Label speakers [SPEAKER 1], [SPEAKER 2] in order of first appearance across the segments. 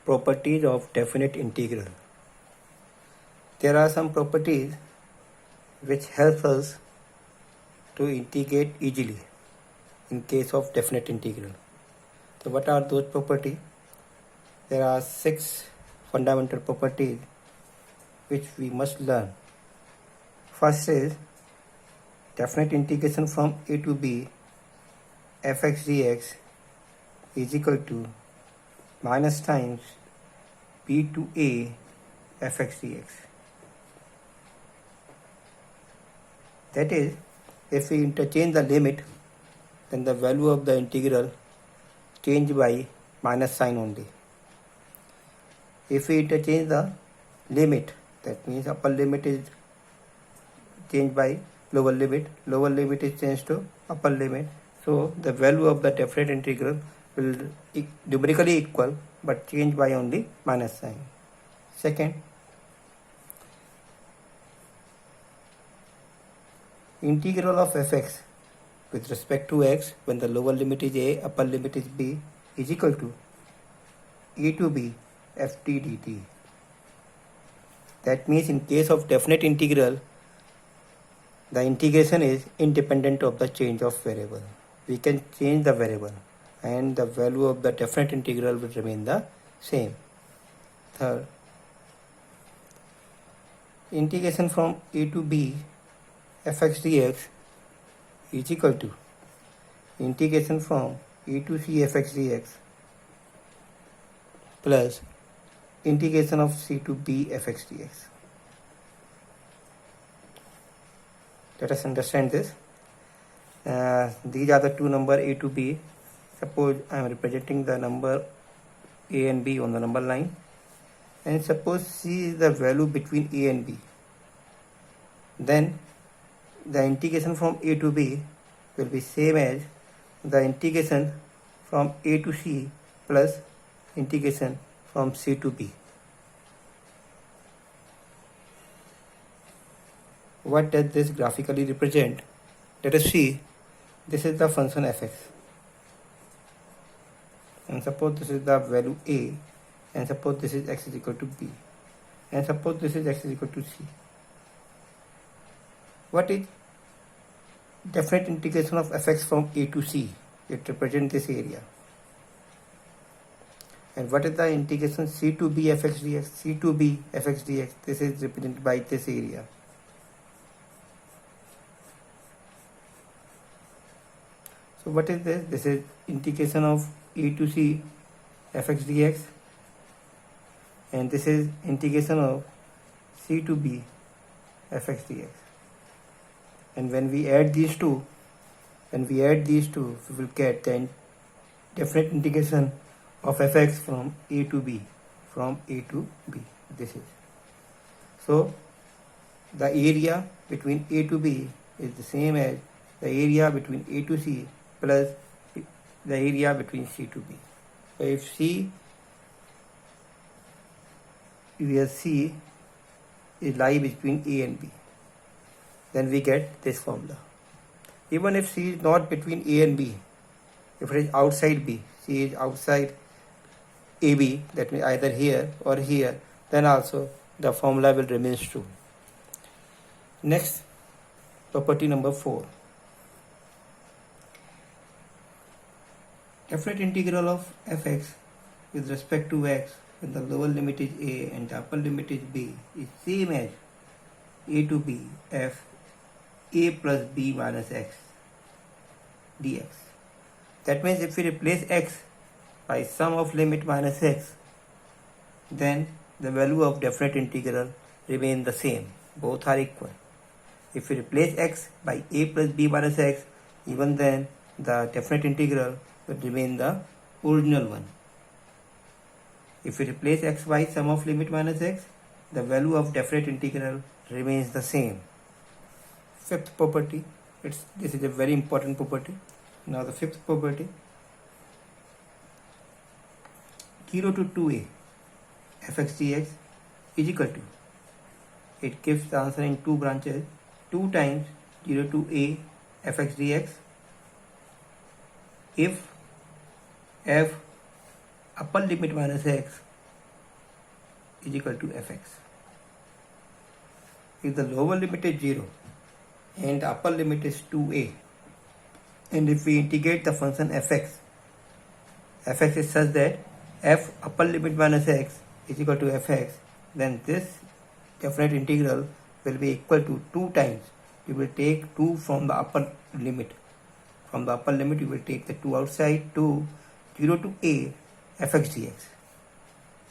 [SPEAKER 1] Properties of definite integral. There are some properties which help us to integrate easily in case of definite integral. So what are those properties? There are 6 fundamental properties which we must learn. First is definite integration from a to b fx dx is equal to minus times b to a fx dx. That is, if we interchange the limit, then the value of the integral change by minus sign only. If we interchange the limit, that means upper limit is changed by lower limit is changed to upper limit. So the value of the definite integral will numerically equal but change by only minus sign. Second, integral of fx with respect to x when the lower limit is a, upper limit is b is equal to a to b ft dt. That means in case of definite integral, the integration is independent of the change of variable. We can change the variable and the value of the definite integral will remain the same. Third, integration from a to b fx dx is equal to integration from a to c fx dx plus integration of c to b fx dx. Let us understand this. These are the two numbers a to b. Suppose I am representing the number a and b on the number line, and suppose c is the value between a and b. Then the integration from a to b will be same as the integration from a to c plus integration from c to b. What does this graphically represent? Let us see. This is the function fx, and suppose this is the value a, and suppose this is x is equal to b, and suppose this is x is equal to c. What is definite integration of fx from a to c? It represents this area. And what is the integration c to b fx dx? C to b fx dx, this is represented by this area. So what is this? This is integration of a to c fx dx, and this is integration of c to b fx dx. And when we add these two, we will get the definite integration of fx from a to b, This is. So the area between a to b is the same as the area between a to c plus the area between c to b. So if c is lie between a and b, then we get this formula. Even if c is not between a and b, if it is outside b, c is outside ab, that means either here or here, then also the formula will remain true. Next, property number 4. Definite integral of fx with respect to x when the lower limit is a and the upper limit is b is same as a to b f a plus b minus x dx. That means if we replace x by sum of limit minus x, then the value of definite integral remain the same. Both are equal. If we replace x by a plus b minus x, even then the definite integral will remain the original one. If we replace x by sum of limit minus x, the value of definite integral remains the same. Fifth property, this is a very important property. Now the fifth property, 0 to 2a fx dx is equal to, it gives the answer in two branches, 2 times 0 to a fx dx if f upper limit minus x is equal to fx. If the lower limit is 0 and the upper limit is 2a, and if we integrate the function fx is such that f upper limit minus x is equal to fx, then this definite integral will be equal to 2 times. You will take 2 from the upper limit. From the upper limit you will take the 2 outside, to 0 to a fx dx.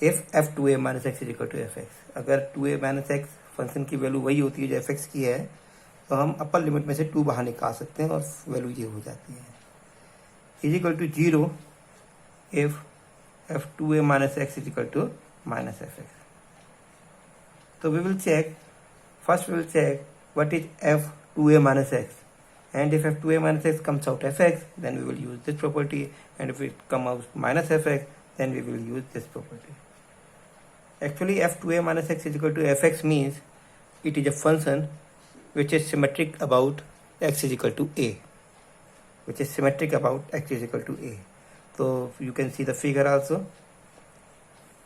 [SPEAKER 1] If f2a minus x is equal to fx, अगर 2a minus x function की value वही होती है जो fx की है, तो हम अपर लिमिट में से 2 बाहर निकाल सकते हैं और वैल्यू ये हो जाती है, is equal to 0 if f2a minus x is equal to minus fx. So we will check, first we will check what is f2a minus x, and if f2a minus x comes out fx, then we will use this property, and if it comes out minus fx, then we will use this property. Actually f2a minus x is equal to fx means it is a function which is symmetric about x is equal to a, which is symmetric about x is equal to a. So you can see the figure also.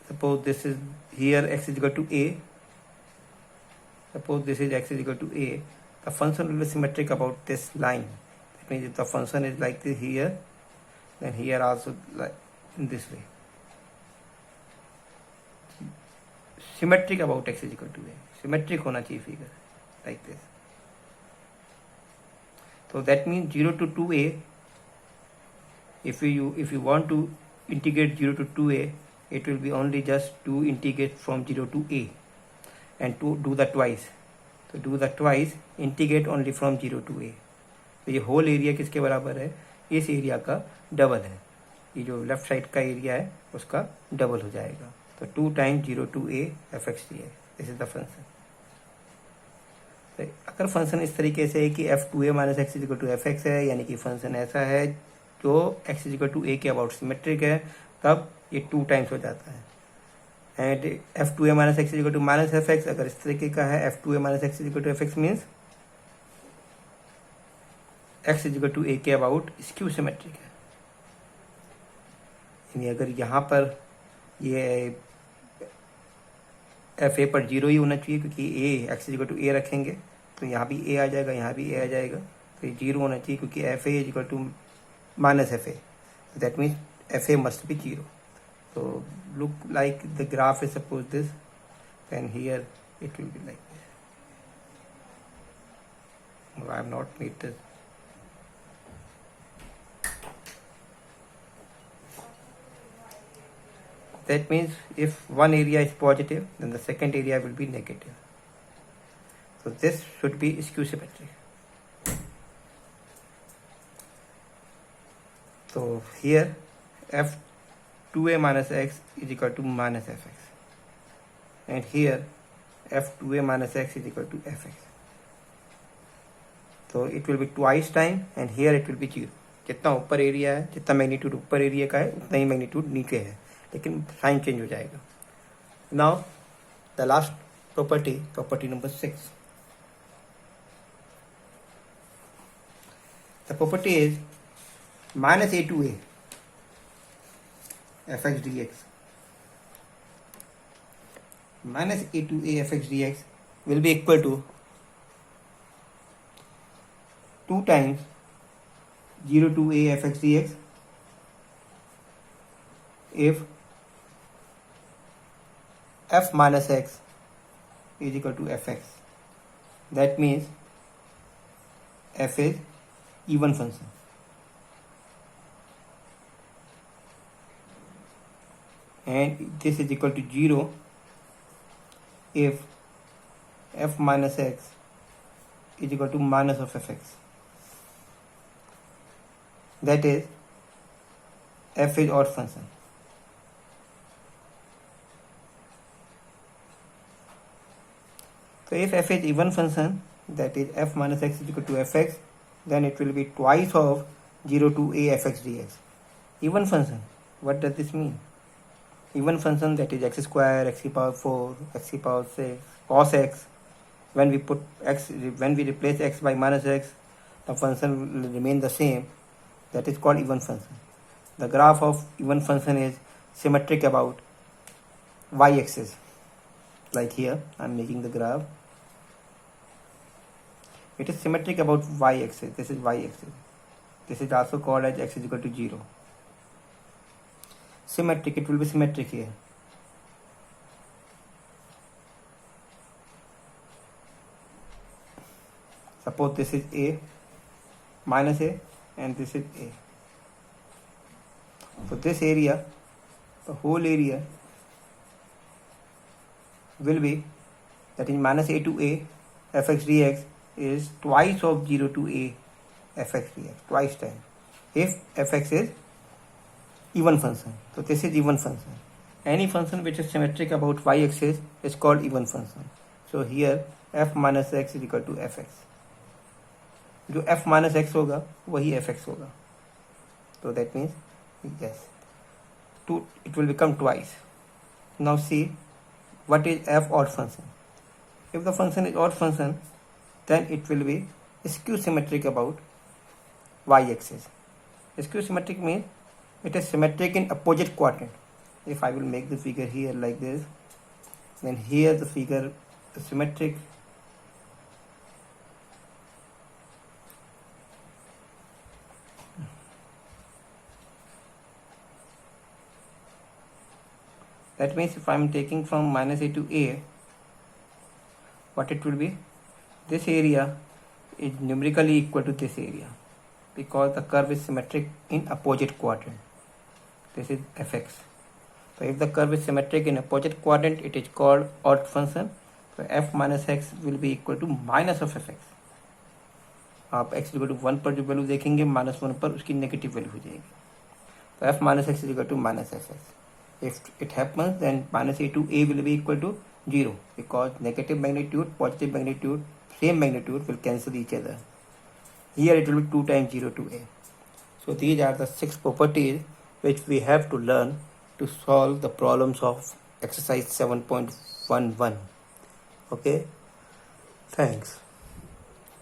[SPEAKER 1] Suppose this is here x is equal to a. Suppose this is x is equal to a. The function will be symmetric about this line. That means if the function is like this here, then here also like in this way. Symmetric about x is equal to a. Symmetric होना चाहिए figure like this. So that means 0 to 2a. If you want to integrate 0 to 2a, it will be only just to integrate from 0 to a, and to do that twice. तो do that twice, integrate only from 0 to a. तो ये whole area किसके बराबर है? इस area का double है. ये जो लेफ्ट साइड का एरिया है उसका डबल हो जाएगा. तो 2 times 0 to a fx dx. This is the function. अगर फंक्शन इस तरीके से है कि f2a minus X is equal to fx है, यानी कि फंक्शन ऐसा है जो x is equal to a के अबाउट सिमेट्रिक है, तब ये 2 टाइम्स हो जाता है. And f2a minus X is equal to minus fx अगर इस तरीके का है, f2a minus X is equal to fx means x is equal to a के अबाउट स्क्यू सिमेट्रिक है. यानी अगर यहाँ पर ये fa पर 0 ही होना चाहिए, क्योंकि a x is equal to a रखेंगे तो यहाँ भी a आ जाएगा, यहाँ भी a आ जाएगा, तो ये 0 होना चाहिए क्योंकि fa is equal to minus fa. So that means fa must be 0. So look like the graph is suppose this, then here it will be like this. No, I have not made this. That means if one area is positive, then the second area will be negative. So this should be skew symmetric. So here f2a minus x is equal to minus fx, and here f2a minus x is equal to fx. So it will be twice time, and here it will be 0. जितना ऊपर area है, जितना magnitude ऊपर area का है, उतना ही magnitude नीचे है, लेकिन साइन चेंज हो जाएगा. Now the last property number 6. The property is minus a to a fx dx. Minus a to a fx dx will be equal to 2 times 0 to a fx dx if f minus x is equal to fx. That means f is even function. And this is equal to 0 if f minus x is equal to minus of fx. That is, f is odd function. So if f is even function, that is f minus x is equal to fx, then it will be twice of 0 to a fx dx. Even function, what does this mean? Even function, that is x square, x to the power 4, x to the power 6, cos x. When we replace x by minus x, the function will remain the same. That is called even function. The graph of even function is symmetric about y-axis. like here I'm making the graph. It is symmetric about y-axis. This is y-axis. This is also called as x is equal to 0. Symmetric, it will be symmetric here. Suppose this is a minus a and this is a. So this area, the whole area will be, that is minus a to a fx dx is twice of 0 to a fx dx, twice time, if fx is even function. So this is even function. Any function which is symmetric about y-axis is called even function. So here f minus x is equal to fx. जो f minus x होगा वही fx होगा. So that means yes, it will become twice. Now see what is f odd function. If the function is odd function, then it will be skew symmetric about y-axis. Skew symmetric means it is symmetric in opposite quadrant. If I will make the figure here like this, then here the figure is symmetric. That means if I am taking from minus a to a, what it will be? This area is numerically equal to this area because the curve is symmetric in opposite quadrant. This is fx. So if the curve is symmetric in opposite quadrant, it is called odd function. So f minus x will be equal to minus of fx. आप x equal to 1 पर जो value देखेंगे -1 पर उसकी negative value हो जाएगी. तो f minus x is equal to minus fx. If it happens, then minus a to a will be equal to 0 because negative magnitude, positive magnitude, same magnitude will cancel each other. Here it will be 2 times 0 to a. So these are the 6 properties which we have to learn to solve the problems of exercise 7.11. Okay, thanks.